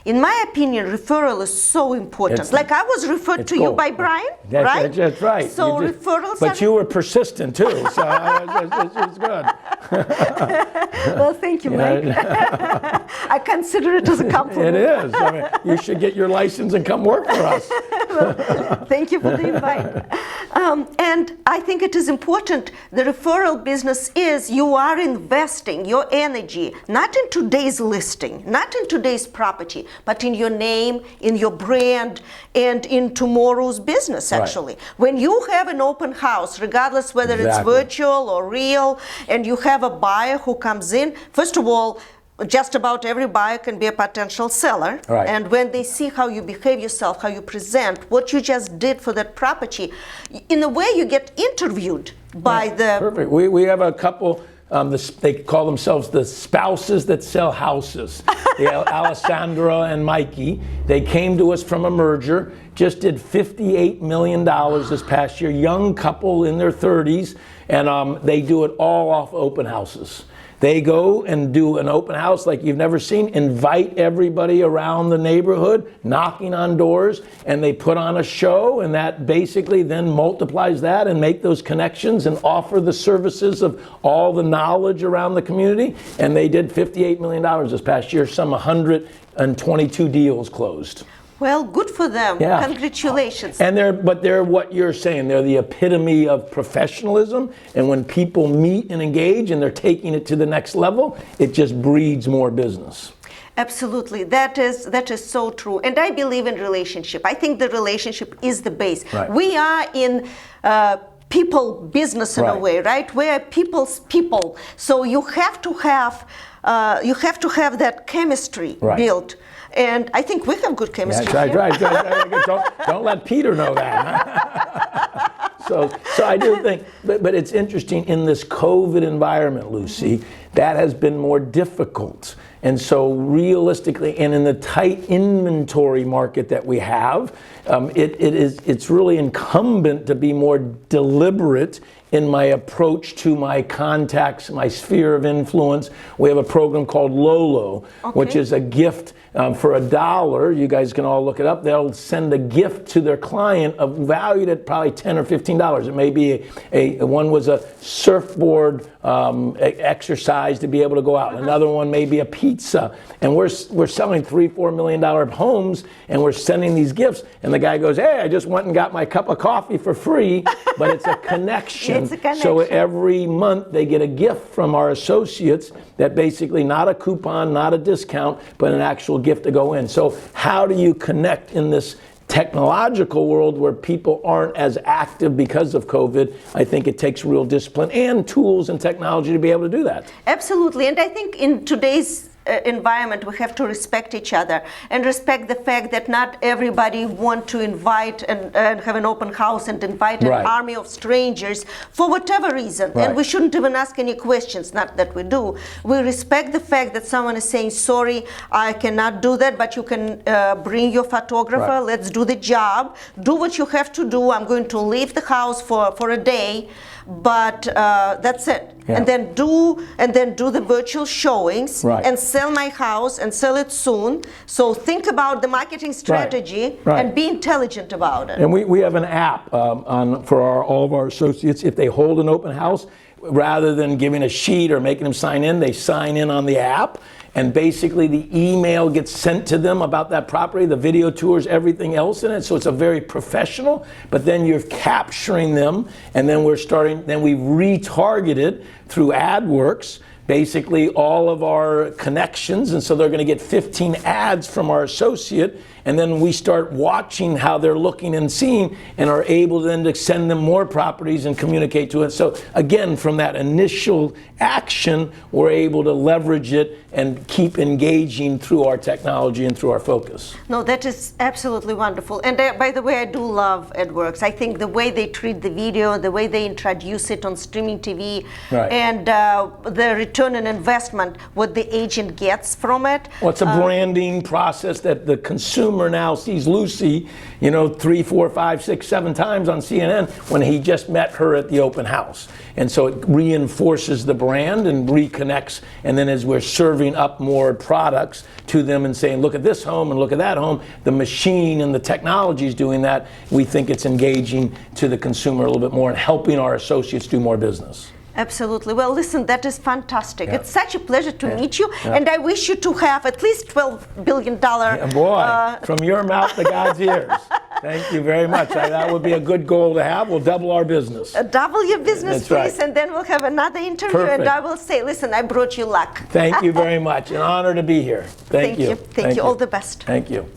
In my opinion, referral is so important. Like I was referred to you by Brian, right? That's right. So referrals. But you were persistent too, so it's good. Well, thank you, Mike. I consider it as a compliment. It is. I mean, you should get your license and come work for us. Well, thank you for the invite. And I think it is important. The referral business is you are investing your energy not in today's listing, not in today's property, but in your name, in your brand, and in tomorrow's business, actually. Right. When you have an open house, regardless whether it's virtual or real, and you have a buyer who comes in, first of all, just about every buyer can be a potential seller. Right. And when they see how you behave yourself, how you present, what you just did for that property, in a way you get interviewed by the... Perfect. We have a couple, they call themselves the spouses that sell houses. Alessandra and Mikey. They came to us from a merger, just did $58 million this past year, young couple in their 30s, and they do it all off open houses. They go and do an open house like you've never seen, invite everybody around the neighborhood, knocking on doors, and they put on a show, and that basically then multiplies that and make those connections and offer the services of all the knowledge around the community. And they did $58 million this past year, some 122 deals closed. Well, good for them. Yeah. Congratulations. And they're what you're saying. They're the epitome of professionalism. And when people meet and engage and they're taking it to the next level, it just breeds more business. Absolutely. That is so true. And I believe in relationship. I think the relationship is the base. Right. We are in people business in a way, right? We are people's people. So you have to have that chemistry built. And I think we have good chemistry. Yeah, right. Don't let Peter know that. So I do think, but it's interesting in this COVID environment, Lucy, that has been more difficult. And so realistically, and in the tight inventory market that we have, it's really incumbent to be more deliberate in my approach to my contacts, my sphere of influence. We have a program called Lolo, which is a gift for $1. You guys can all look it up. They'll send a gift to their client of valued at probably $10 or $15. It may be one was a surfboard exercise to be able to go out. Another one may be a pizza. And we're selling $3-4 million homes, and we're sending these gifts. And the guy goes, "Hey, I just went and got my cup of coffee for free," but it's a connection. So every month they get a gift from our associates that basically not a coupon, not a discount, but an actual gift to go in. So how do you connect in this technological world where people aren't as active because of COVID? I think it takes real discipline and tools and technology to be able to do that. Absolutely. And I think in today's environment, we have to respect each other and respect the fact that not everybody want to invite and have an open house and invite an army of strangers for whatever reason. And we shouldn't even ask any questions, not that we do. We respect the fact that someone is saying, "Sorry, I cannot do that, but you can bring your photographer, let's do the job, do what you have to do. I'm going to leave the house for a day, but that's it." Yeah. And then do the virtual showings and sell my house and sell it soon. So think about the marketing strategy and be intelligent about it. And we have an app for all of our associates. If they hold an open house, rather than giving a sheet or making them sign in, they sign in on the app. And basically the email gets sent to them about that property, the video tours, everything else in it. So it's a very professional, but then you're capturing them, and then we retarget it through AdWorks, basically all of our connections. And so they're going to get 15 ads from our associate, and then we start watching how they're looking and seeing, and are able then to send them more properties and communicate to it. So again, from that initial action, we're able to leverage it and keep engaging through our technology and through our focus. No, that is absolutely wonderful. And by the way, I do love AdWorks. I think the way they treat the video, the way they introduce it on streaming TV, and the return on investment what the agent gets from it. Well, it's a branding process that the consumer now sees Lucy, 3, 4, 5, 6, 7 times on CNN when he just met her at the open house. And so it reinforces the brand and reconnects. And then as we're serving up more products to them and saying, look at this home and look at that home, the machine and the technology is doing that. We think it's engaging to the consumer a little bit more and helping our associates do more business. Absolutely. Well, listen, that is fantastic. Yeah. It's such a pleasure to meet you, Yeah. and I wish you to have at least $12 billion. Boy, from your mouth to God's ears. Thank you very much. That would be a good goal to have. We'll double our business. Double your business, That's please, right. and then we'll have another interview, Perfect. and I will say, listen, I brought you luck. Thank you very much. An honor to be here. Thank you. Thank you. All the best. Thank you.